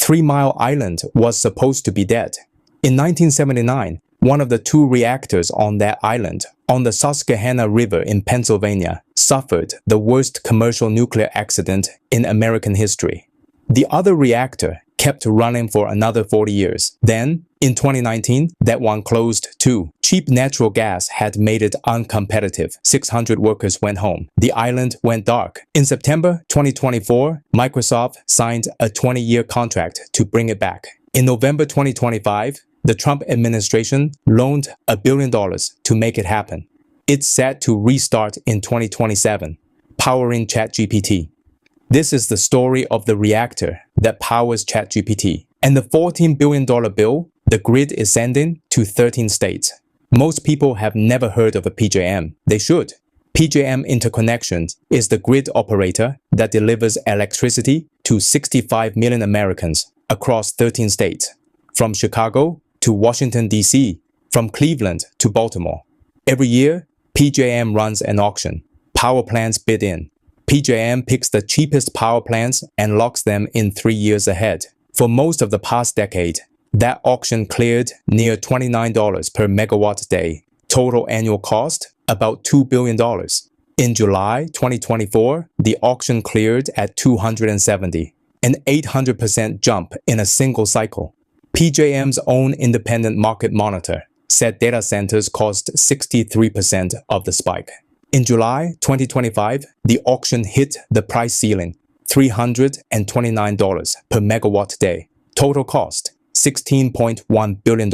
3 Mile Island was supposed to be dead. In 1979, one of the 2 reactors on that island, on the Susquehanna River in Pennsylvania, suffered the worst commercial nuclear accident in American history. The other reactor kept running for another 40 years. Then, in 2019, that one closed too. Cheap natural gas had made it uncompetitive. 600 workers went home. The island went dark. In September 2024, Microsoft signed a 20-year contract to bring it back. In November 2025, the Trump administration loaned $1 billion to make it happen. It's set to restart in 2027, powering ChatGPT. This is the story of the reactor that powers ChatGPT. And the $14 billion bill the grid is sending to 13 states. Most people have never heard of a PJM. They should. PJM Interconnection is the grid operator that delivers electricity to 65 million Americans across 13 states, from Chicago to Washington, D.C., from Cleveland to Baltimore. Every year, PJM runs an auction. Power plants bid in. PJM picks the cheapest power plants and locks them in 3 years ahead. For most of the past decade, that auction cleared near $29 per megawatt day. Total annual cost, about $2 billion. In July 2024, the auction cleared at $270, an 800% jump in a single cycle. PJM's own independent market monitor said data centers caused 63% of the spike. In July 2025, the auction hit the price ceiling, $329 per megawatt day. Total cost, $16.1 billion.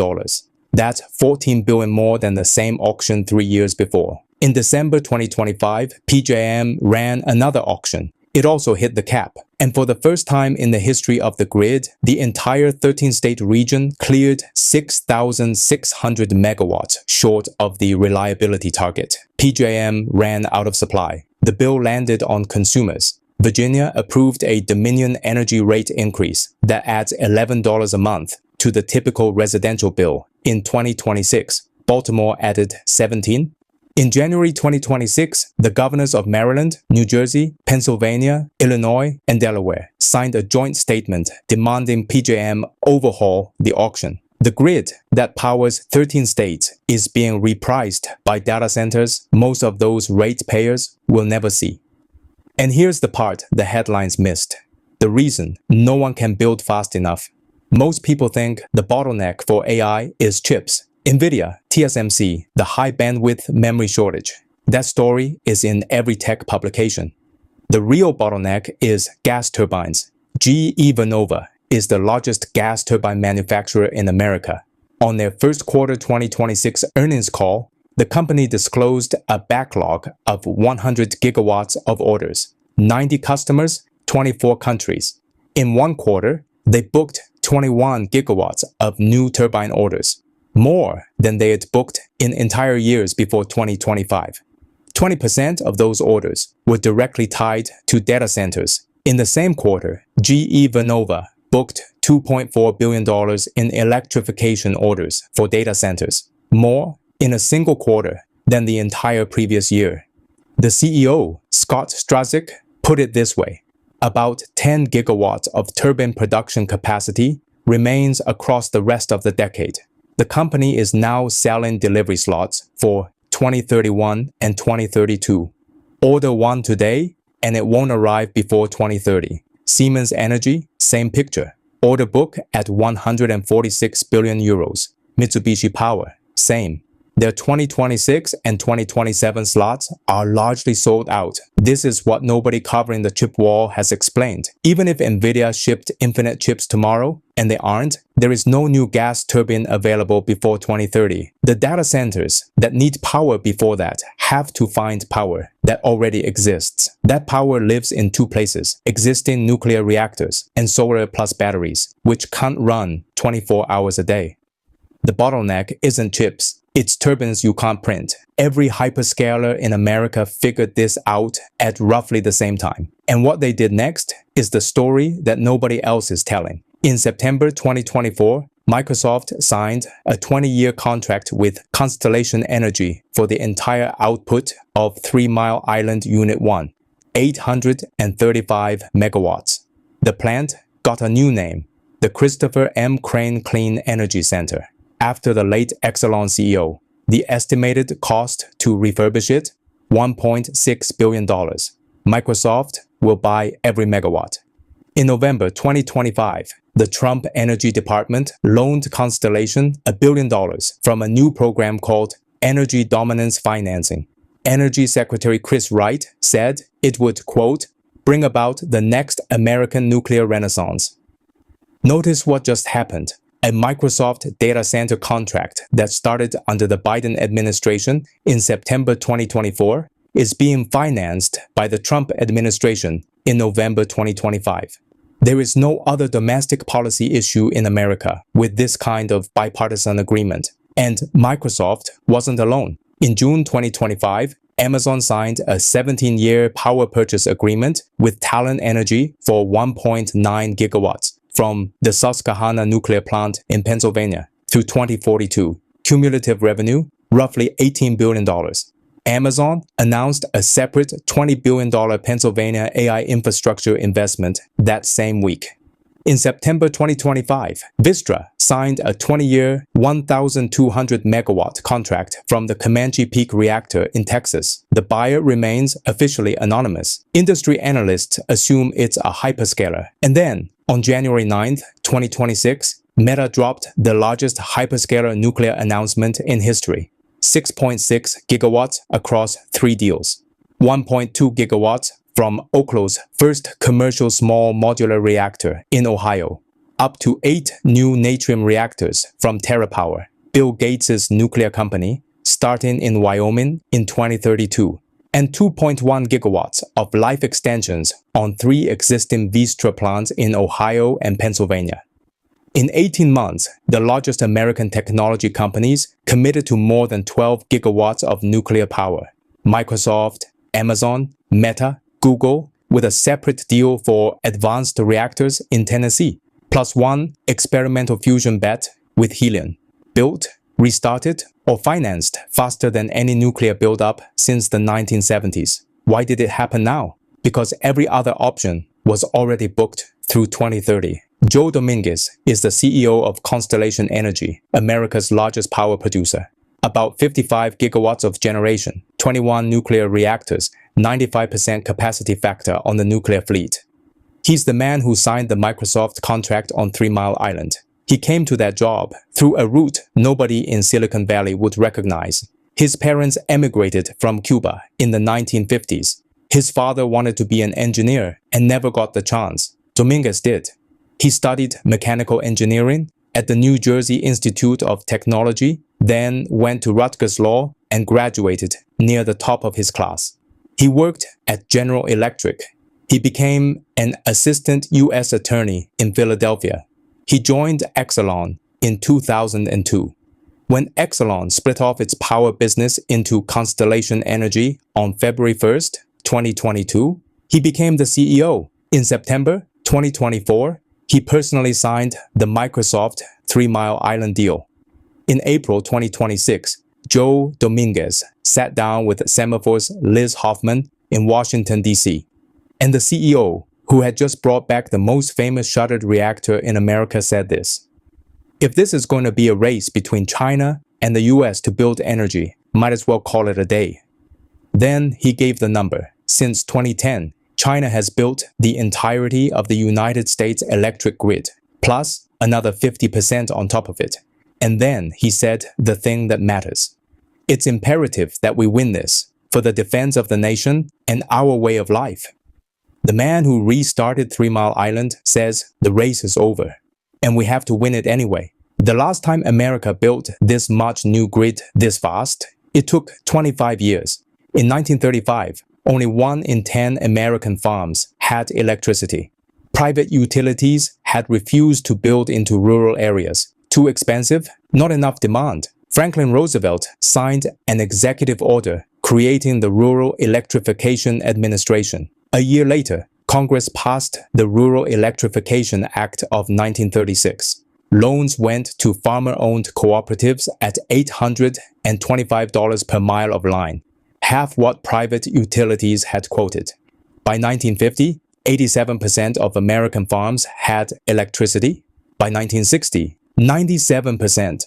That's $14 billion more than the same auction 3 years before. In December 2025, PJM ran another auction. It also hit the cap. And for the first time in the history of the grid, the entire 13-state region cleared 6,600 megawatts short of the reliability target. PJM ran out of supply. The bill landed on consumers. Virginia approved a Dominion energy rate increase that adds $11 a month to the typical residential bill. In 2026, Baltimore added $17. In January 2026, the governors of Maryland, New Jersey, Pennsylvania, Illinois, and Delaware signed a joint statement demanding PJM overhaul the auction. The grid that powers 13 states is being repriced by data centers most of those ratepayers will never see. And here's the part the headlines missed. The reason no one can build fast enough. Most people think the bottleneck for AI is chips. NVIDIA, TSMC, the high bandwidth memory shortage. That story is in every tech publication. The real bottleneck is gas turbines. GE Vernova is the largest gas turbine manufacturer in America. On their first quarter 2026 earnings call, the company disclosed a backlog of 100 gigawatts of orders, 90 customers, 24 countries. In one quarter, they booked 21 gigawatts of new turbine orders, more than they had booked in entire years before 2025. 20% of those orders were directly tied to data centers. In the same quarter, GE Vernova booked $2.4 billion in electrification orders for data centers, more in a single quarter than the entire previous year. The CEO, Scott Strazik, put it this way: about 10 gigawatts of turbine production capacity remains across the rest of the decade. The company is now selling delivery slots for 2031 and 2032. Order one today, and it won't arrive before 2030. Siemens Energy, same picture. Order book at 146 billion euros. Mitsubishi Power, same. Their 2026 and 2027 slots are largely sold out. This is what nobody covering the chip wall has explained. Even if NVIDIA shipped infinite chips tomorrow, and they aren't, there is no new gas turbine available before 2030. The data centers that need power before that have to find power that already exists. That power lives in 2 places: existing nuclear reactors and solar plus batteries, which can't run 24 hours a day. The bottleneck isn't chips. It's turbines you can't print. Every hyperscaler in America figured this out at roughly the same time. And what they did next is the story that nobody else is telling. In September 2024, Microsoft signed a 20-year contract with Constellation Energy for the entire output of 3 Mile Island Unit 1, 835 megawatts. The plant got a new name, the Christopher M. Crane Clean Energy Center. After the late Exelon CEO, the estimated cost to refurbish it, $1.6 billion. Microsoft will buy every megawatt. In November 2025, the Trump Energy Department loaned Constellation $1 billion from a new program called Energy Dominance Financing. Energy Secretary Chris Wright said it would, quote, bring about the next American nuclear renaissance. Notice what just happened. A Microsoft data center contract that started under the Biden administration in September 2024 is being financed by the Trump administration in November 2025. There is no other domestic policy issue in America with this kind of bipartisan agreement, and Microsoft wasn't alone. In June 2025, Amazon signed a 17-year power purchase agreement with Talon Energy for 1.9 gigawatts from the Susquehanna nuclear plant in Pennsylvania through 2042. Cumulative revenue, roughly $18 billion. Amazon announced a separate $20 billion Pennsylvania AI infrastructure investment that same week. In September 2025, Vistra signed a 20-year, 1,200-megawatt contract from the Comanche Peak reactor in Texas. The buyer remains officially anonymous. Industry analysts assume it's a hyperscaler. And then, on January 9, 2026, Meta dropped the largest hyperscaler nuclear announcement in history. 6.6 gigawatts across 3 deals. 1.2 gigawatts from Oklo's first commercial small modular reactor in Ohio, up to 8 new Natrium reactors from TerraPower, Bill Gates' nuclear company, starting in Wyoming in 2032, and 2.1 gigawatts of life extensions on 3 existing Vistra plants in Ohio and Pennsylvania. In 18 months, the largest American technology companies committed to more than 12 gigawatts of nuclear power. Microsoft, Amazon, Meta, Google, with a separate deal for advanced reactors in Tennessee, plus 1 experimental fusion bet with helium, built, restarted, or financed faster than any nuclear build-up since the 1970s. Why did it happen now? Because every other option was already booked through 2030. Joe Dominguez is the CEO of Constellation Energy, America's largest power producer. About 55 gigawatts of generation, 21 nuclear reactors, 95% capacity factor on the nuclear fleet. He's the man who signed the Microsoft contract on 3 Mile Island. He came to that job through a route nobody in Silicon Valley would recognize. His parents emigrated from Cuba in the 1950s. His father wanted to be an engineer and never got the chance. Dominguez did. He studied mechanical engineering at the New Jersey Institute of Technology, then went to Rutgers Law and graduated near the top of his class. He worked at General Electric. He became an assistant U.S. attorney in Philadelphia. He joined Exelon in 2002. When Exelon split off its power business into Constellation Energy on February 1st, 2022, he became the CEO. In September 2024, he personally signed the Microsoft 3 Mile Island deal. In April 2026, Joe Dominguez sat down with Semaphor's Liz Hoffman in Washington, D.C. And the CEO, who had just brought back the most famous shuttered reactor in America, said this: if this is going to be a race between China and the U.S. to build energy, might as well call it a day. Then he gave the number. Since 2010, China has built the entirety of the United States electric grid, plus another 50% on top of it. And then he said the thing that matters. It's imperative that we win this for the defense of the nation and our way of life. The man who restarted 3 Mile Island says the race is over, and we have to win it anyway. The last time America built this much new grid this fast, it took 25 years. In 1935, only 1 in 10 American farms had electricity. Private utilities had refused to build into rural areas. Too expensive, not enough demand. Franklin Roosevelt signed an executive order creating the Rural Electrification Administration. A year later, Congress passed the Rural Electrification Act of 1936. Loans went to farmer-owned cooperatives at $825 per mile of line, half what private utilities had quoted. By 1950, 87% of American farms had electricity. By 1960, 97%.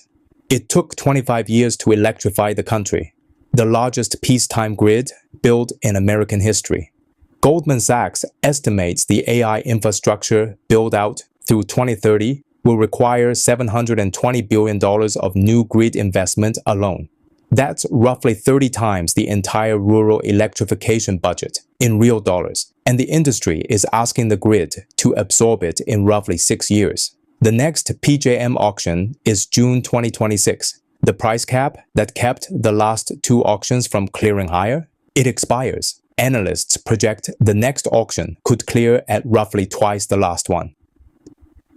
It took 25 years to electrify the country, the largest peacetime grid built in American history. Goldman Sachs estimates the AI infrastructure build-out through 2030 will require $720 billion of new grid investment alone. That's roughly 30 times the entire rural electrification budget in real dollars, and the industry is asking the grid to absorb it in roughly 6 years. The next PJM auction is June 2026. The price cap that kept the last 2 auctions from clearing higher, it expires. Analysts project the next auction could clear at roughly twice the last one.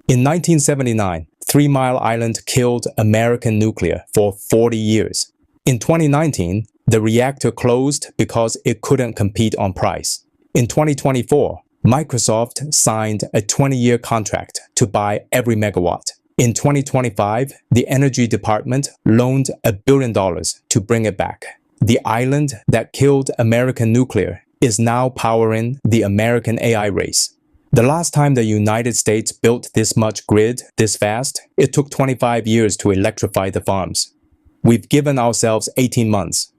In 1979, 3 Mile Island killed American nuclear for 40 years. In 2019, the reactor closed because it couldn't compete on price. In 2024, Microsoft signed a 20-year contract to buy every megawatt. In 2025, the Energy Department loaned $1 billion to bring it back. The island that killed American nuclear is now powering the American AI race. The last time the United States built this much grid this fast, it took 25 years to electrify the farms. We've given ourselves 18 months.